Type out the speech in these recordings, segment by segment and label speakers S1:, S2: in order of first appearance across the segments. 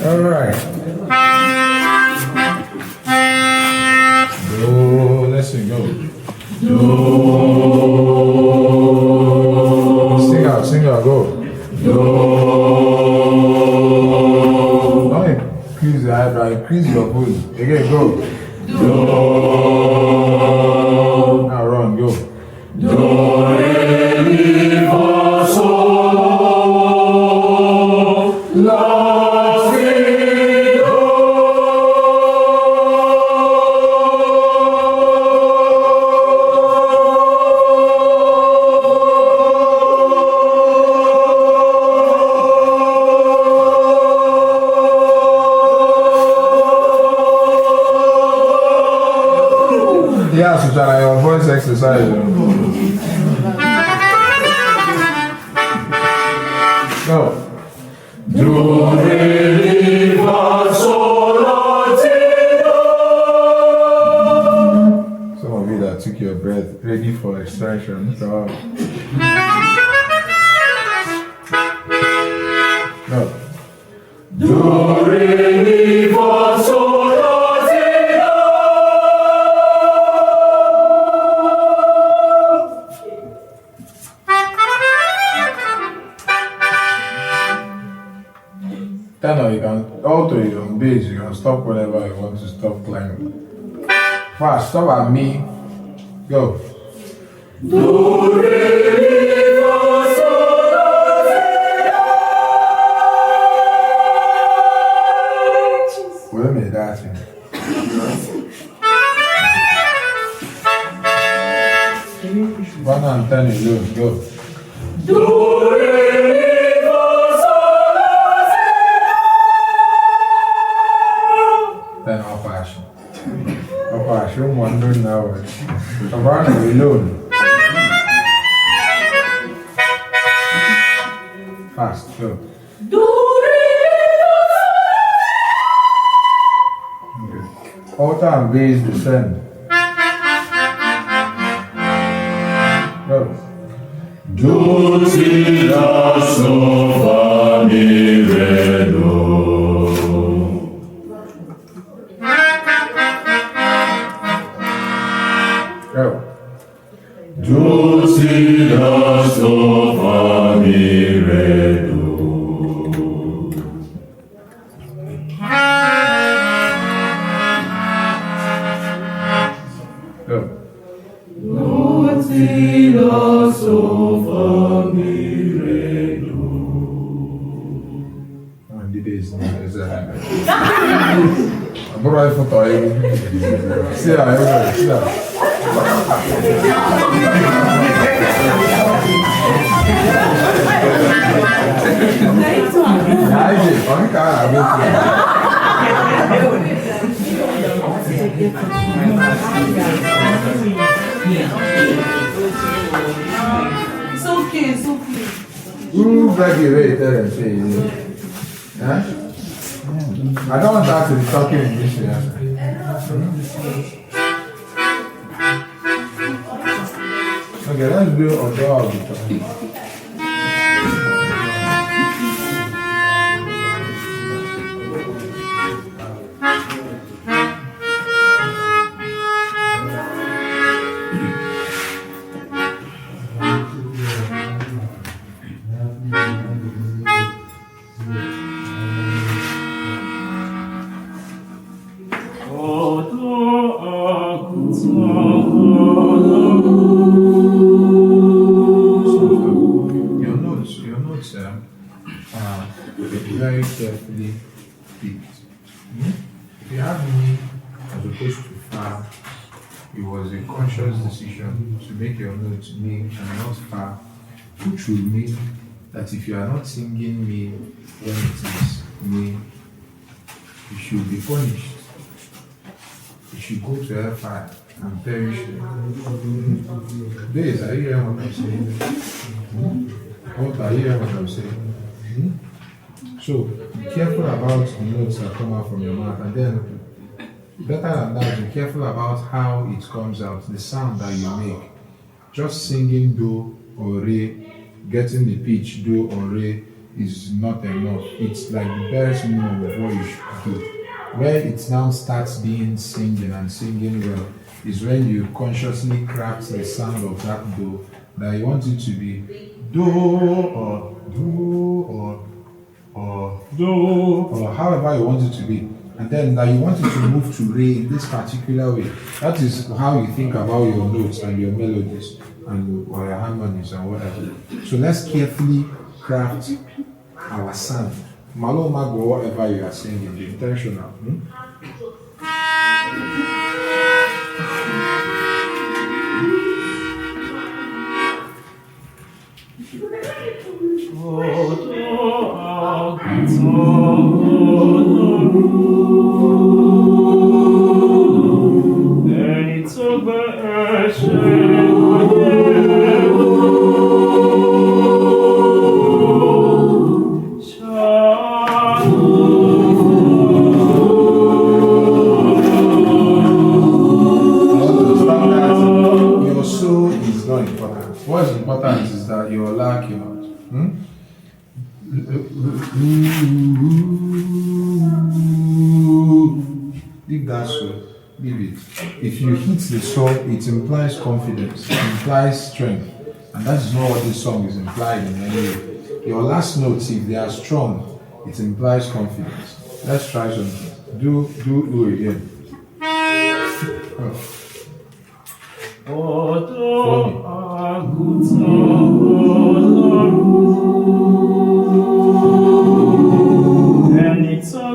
S1: All right. Go, let's sing, go. Sing out, go. Don't increase the eyebrow, increase your voice. Again, go. Now run, go. Yeah, so try your voice exercise. Go. Some of you that took your breath ready for extraction. So. Go. Then you can alter it on bass, you can stop whenever you want to stop climbing. Fast, stop at me. Go. Wait a minute, that's it. 1 and 10 alone, go. Then up action. Up action, 100 now. Soprano alone. Fast, go. Okay. Alter and bass descend. Go. Go. Bro, I photo aí. Se a It's okay, it's okay. Who back your way there and say, huh? I don't want that to be talking in this way. Okay, let's do a dog. Very carefully picked. If you have me as opposed to far, it was a conscious decision to make your notes me and not far, which will mean that if you are not singing me when it is me, you should be punished. You should go to hellfire and perish there. This, are you hearing what I'm saying? What are you hearing what I'm saying? So, be careful about the notes that come out from your mouth, and then Better than that, be careful about how it comes out, the sound that you make. Just singing do or re, getting the pitch do or re is not enough. It's like the barest minimum of what you should do. Where it now starts being singing and singing well is when you consciously craft the sound of that do, that you want it to be do or do or do or however you want it to be. And then that you want it to move to re in this particular way. That is how you think about your notes and your melodies and or your harmonies and whatever. So let's carefully craft our sound. Malo mago, whatever you are singing, be intentional. What's important is that you're lacking out. Leave that so. Leave it. If you hit the song, it implies confidence, it implies strength. And that is not what this song is implying in any way. Your last notes, if they are strong, it implies confidence. Let's try something. Do again.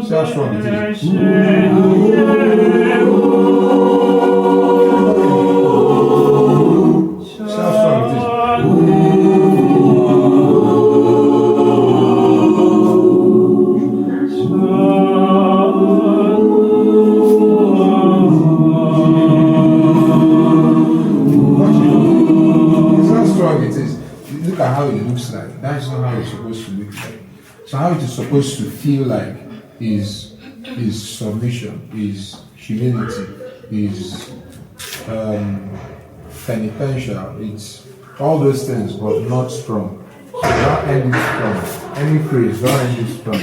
S1: See how strong it is. See how strong it is. Look at how it looks like. That's not how it's supposed to look like. So how it is supposed to feel like is submission, is humility, is penitential. It's all those things, but not strong. So don't end it strong. Any praise, don't end it strong.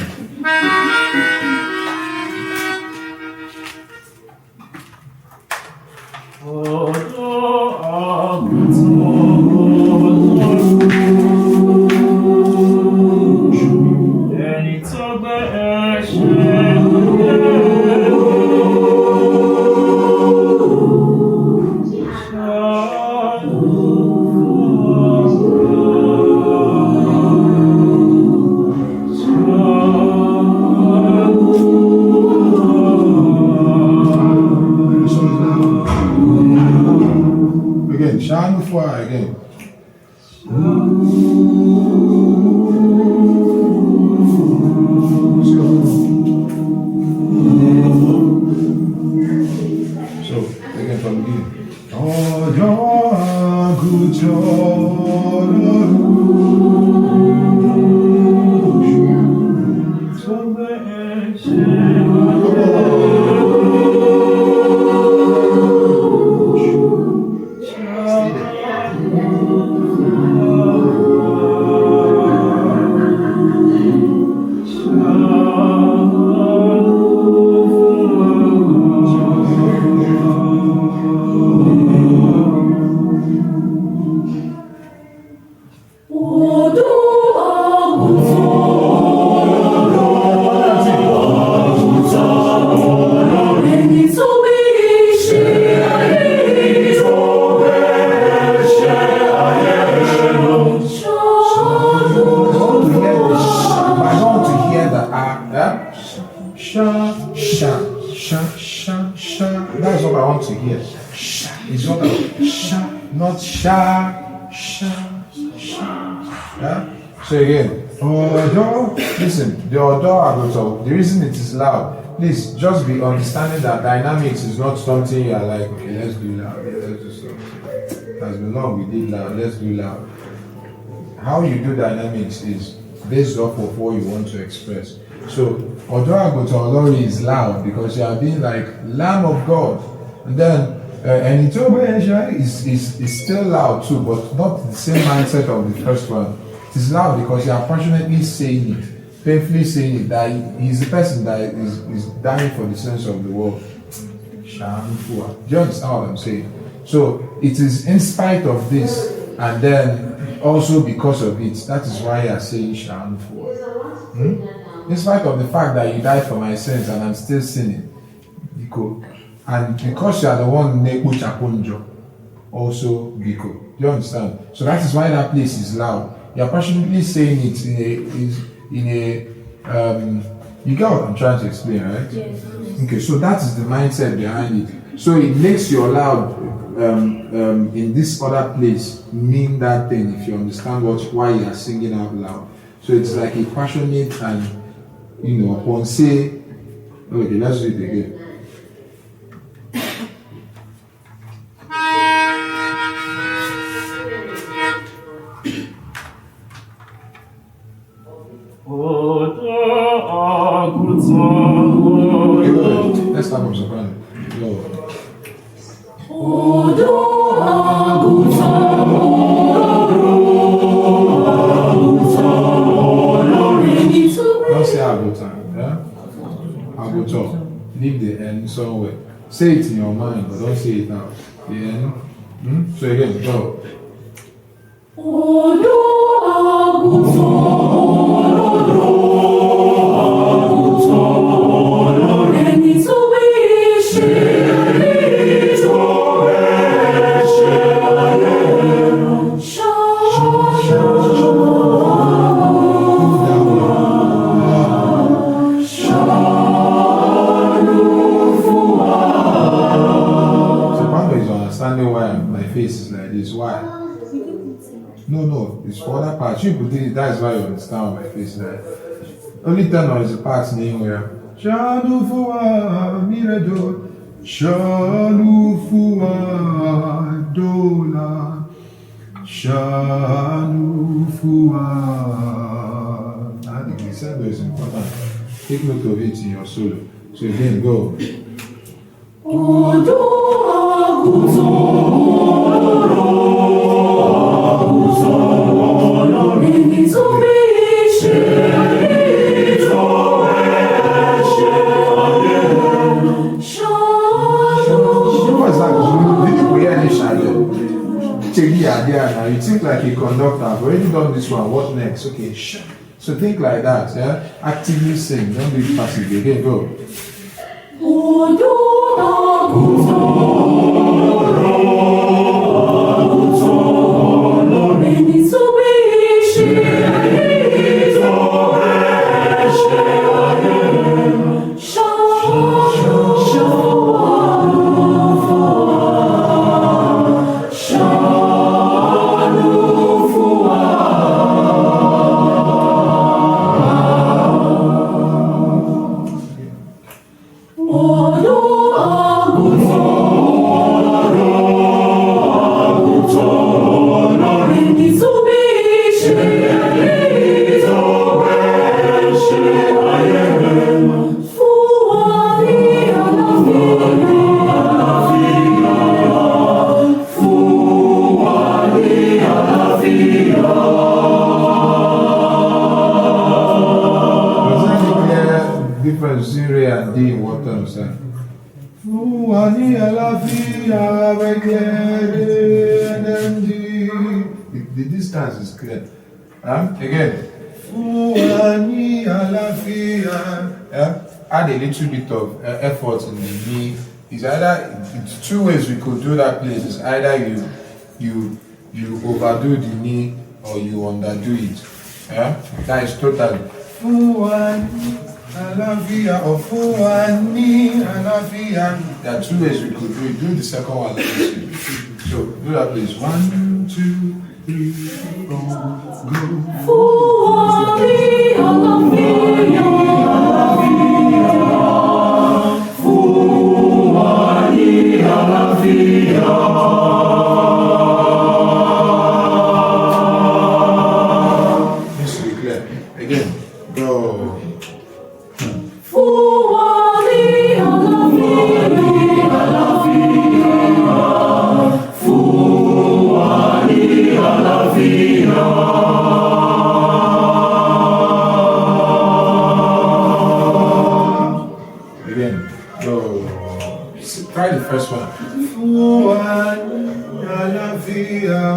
S1: Again, shine before again. So, again from the beginning. That's what I want to hear. It's not a sha, not sha. Yeah? So again, listen, the odo, the reason it is loud, please just be understanding that dynamics is not something you are like, okay, let's do loud, let's do something. As been long we did loud, let's do loud. How you do dynamics is based off of what you want to express. So, Odo Agutolori is loud because you are being like Lamb of God. And then, and Itobe is still loud too, but not the same mindset of the first one. It is loud because you are passionately saying it, painfully saying it, that he's the person that is dying for the sins of the world. Do you understand what I'm saying? So, it is in spite of this, and then also because of it, that is why you are saying Shanfua. In spite of the fact that you died for my sins and I'm still sinning, and because you are the one Neku Chapunjo, also Biko. Do you understand? So that is why that place is loud. You are passionately saying it in a you get what I'm trying to explain, right?
S2: Yes.
S1: Okay, so that is the mindset behind it. So it makes your loud in this other place mean that thing if you understand why you are singing out loud. So it's like a passionate and upon say, okay, let's do it again. Let's start from soprano. Don't say Agutan, yeah? Agutan. Leave the end somewhere. Say it in your mind, but don't say it out. The end. So again, go. No, it's for other parts. You put it, that's why you understand my face. Like, only tenor is the parts name where Shalufua Miredo Shalufua Dola Shalufua. I think the sendo is important. Take note of it in your solo. So again, go. You think like a conductor. I've already done this one. What next? Okay, so think like that. Yeah, actively sing. Don't do it passively. Okay, go. The distance is clear. Again. Add a little bit of effort in the knee. It's two ways we could do that place. It's either you overdo the knee or you underdo it. Yeah? That is total. There are two ways we could do it. Do the second one like this. So do that please. 1, 2, 3, 4, go. This is clear. Again. Go. Go. Try the first one.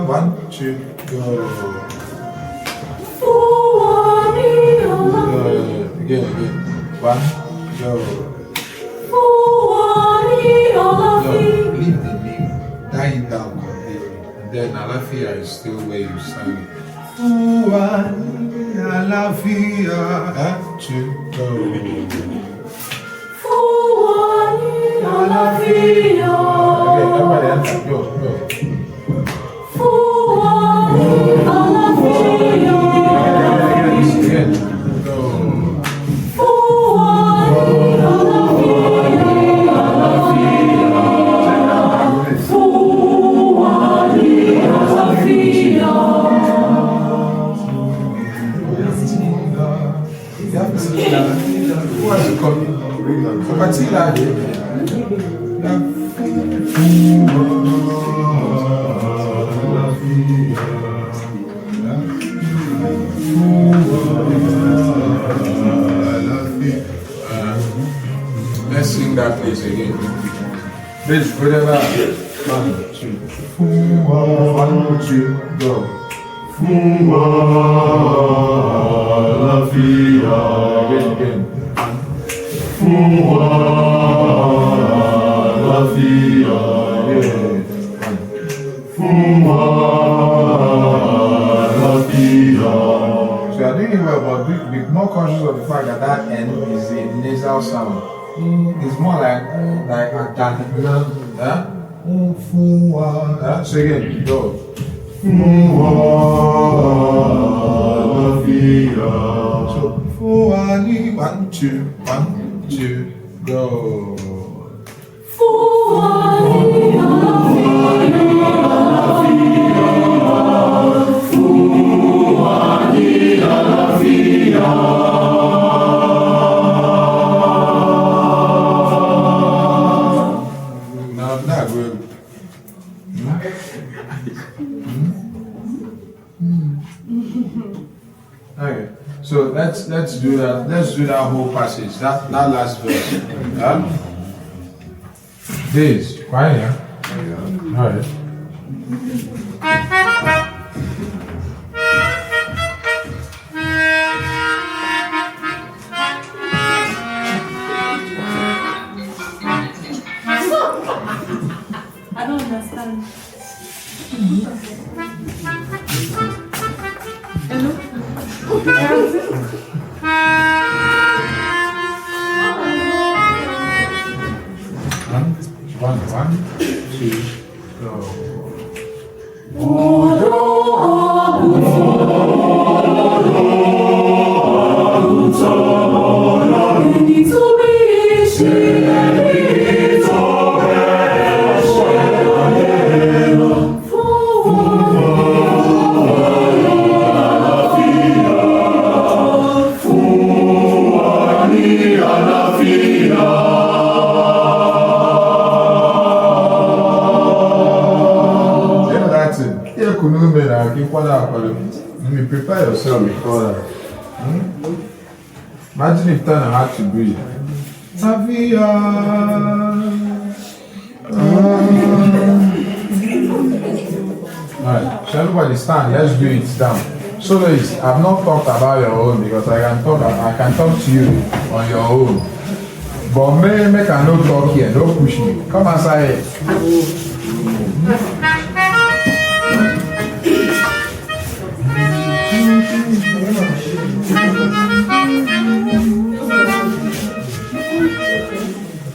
S1: 1, 2, go. Again. 1, go. No, leave the name. Die it down completely. And then Alafia is still where you sang it. Alafia. 2, go. Okay, everybody enter. Go. Again. Go. What's it called? Patila. Let's sing that place again. Let's go there. 1, 2, 1, 2, go. Again. So you're doing well, but be more conscious of the fact that that N is a nasal sound. It's more like a so again, go. So 1, 2, 1, 2, go. Now that good. Okay, so let's do that. Let's do that whole passage. That last verse. This, right here. All right.
S2: I don't understand. Hello?
S1: One, 2, go. Let me prepare yourself before that. Imagine if Tana had to breathe. Tavia. Alright, so everybody stand, let's do it down. Soloist, I've not talked about your own because I can talk to you on your own. But make I no talk here, don't push me. Come outside.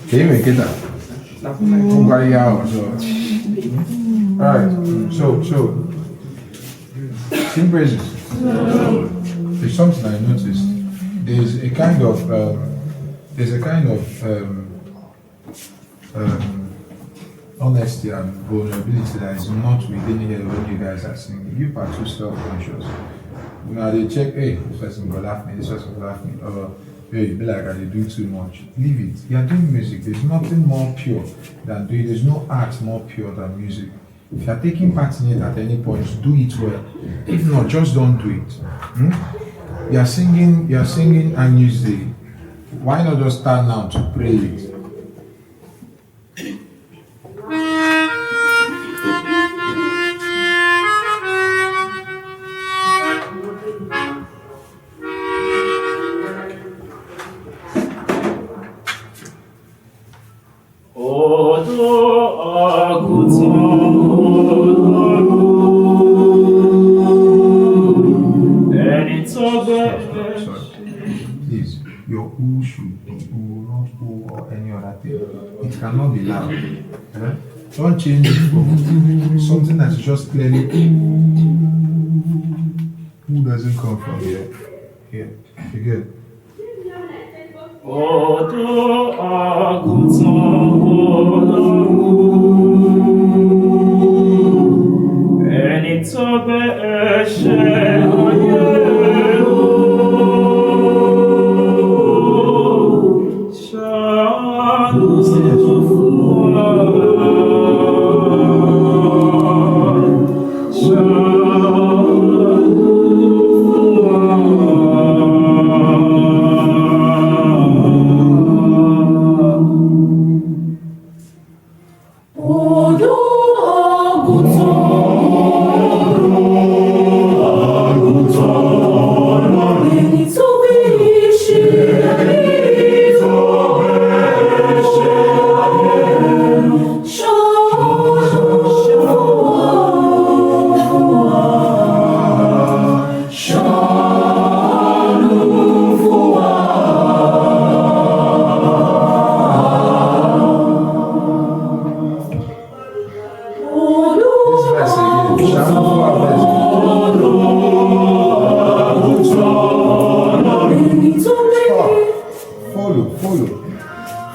S1: Can you make it up? Alright, so sing praises. There's something I noticed. There's a kind of honesty and vulnerability that is not within here when you guys are singing. You are too self-conscious. Now they check, hey, this person will laugh me, this person will laugh me, or hey, you be like, I do too much. Leave it. You are doing music. There's nothing more pure than doing. There's no art more pure than music. If you are taking part in it at any point, do it well. If not, just don't do it. You are singing and you say, why not just stand now to pray it? Please, your oo should be oo, not oo or any other thing. It cannot be loud. Don't change it from something that is just clearly oo doesn't come from here. Here, again.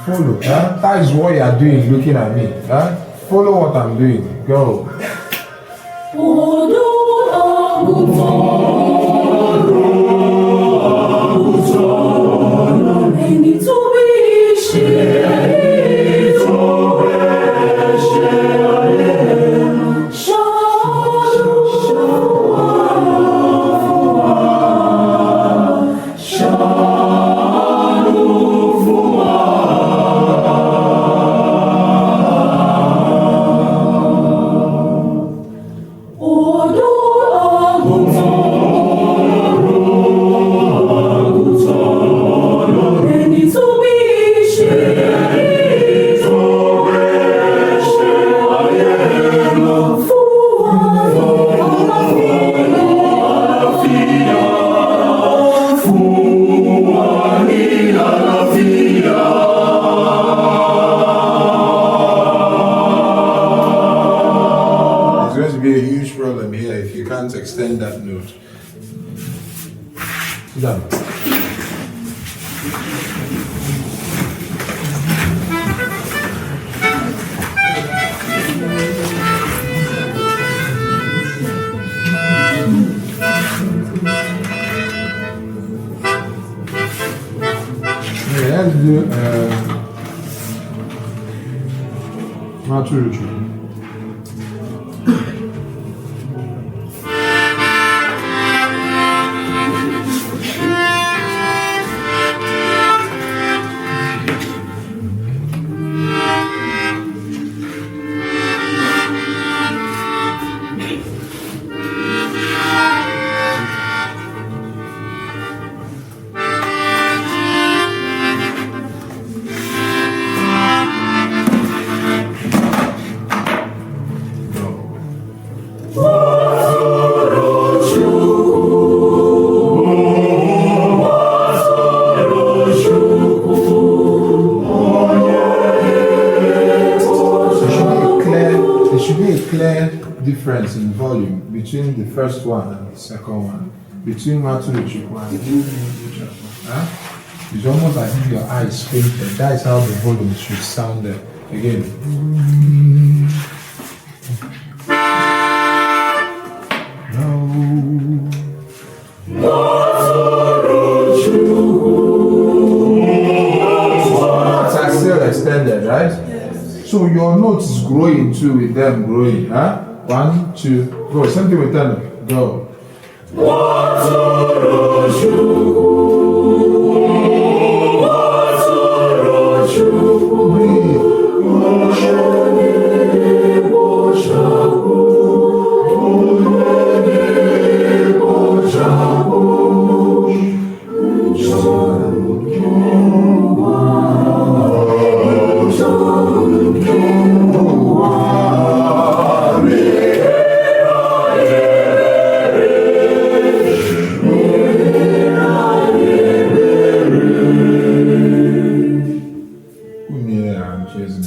S1: Follow. That is what you are doing, looking at me. Follow what I'm doing. Go. Extend that note. Done. Let's do maturity. Difference in volume between the first one and the second one, between Maturuchukwu and it's almost like if your eyes fainted. That is how the volume should sound there. Again. Notes are still extended, right? Yes. So your notes is growing too with them growing, huh? 1, 2, go. Same thing with them. Go.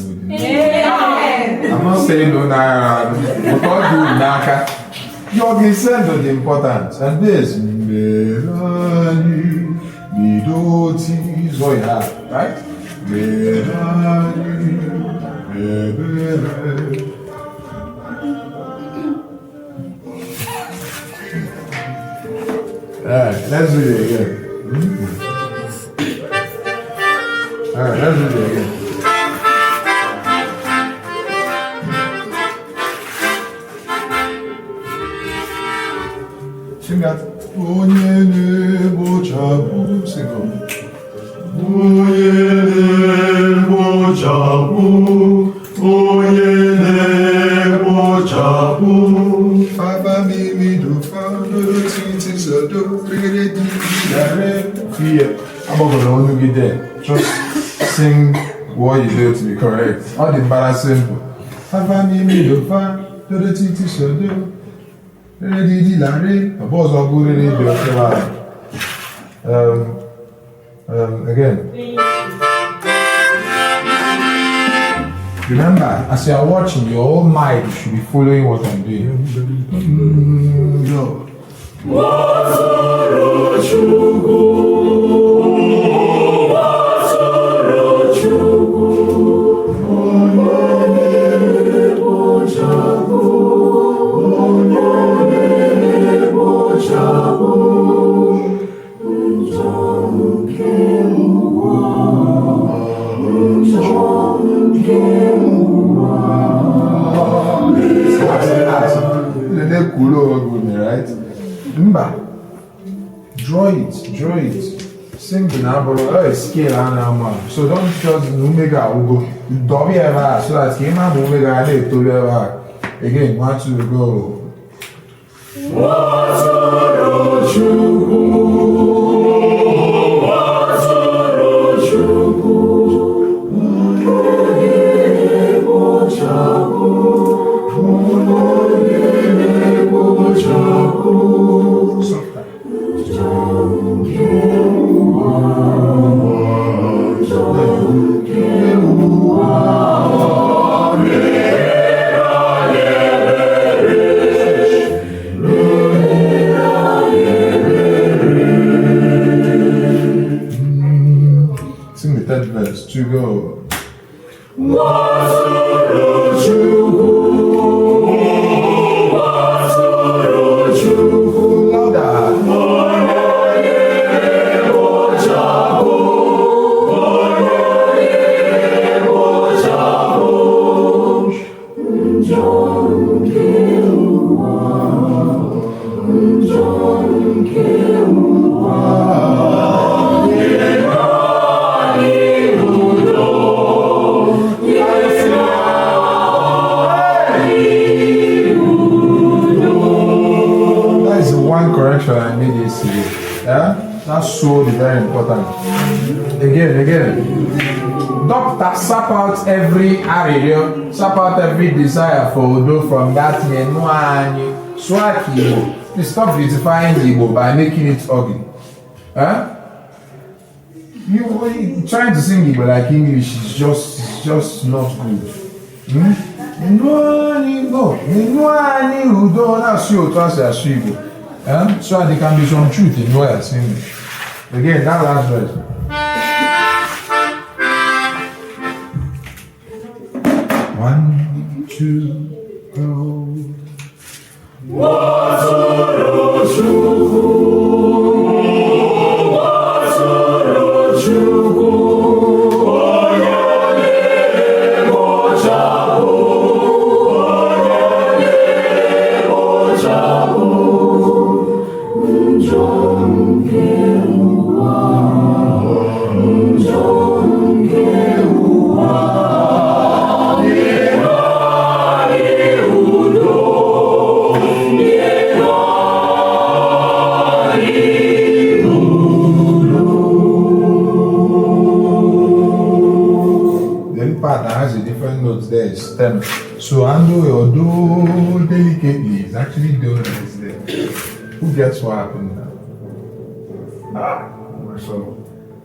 S1: know the notes. Yeah. I'm not saying no naira, but not do naka. Your descent of the importance. And this melody, midoti is what you have, right? Melody, melody. Alright, let's do it again. Alright, let's do it again. Sing that. Sing I'm not gonna get there. Just sing what you do to be correct. All the balance simple. Again. Remember, as you are watching, your whole mind should be following what I'm doing. No. Right? Remember, draw it. Sing the number, scale and number. So don't just omega Ugo. Dobby ever, so that came out omega to ever. Again, 1, 2, go. Sing the third verse to go. Correction I made yesterday. Yeah? That's so very important. Again. Doctor, sap out every area, sap out every desire for Odo from that Menuani. Swaki. Please stop beautifying Igbo by making it ugly. Huh? You trying to sing Igbo like English is just not good. Menuani Udo, that's you, that's Igbo. So there can be some truth in what I sing. Again, that last verse. 1, 2, go. Stem. So handle your do delicately. It's actually do that is there. Who gets what happened now? So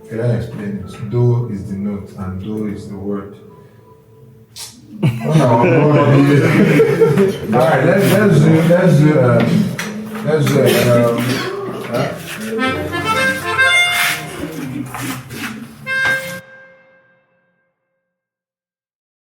S1: can I explain it? Do is the note and do is the word. All right, let's do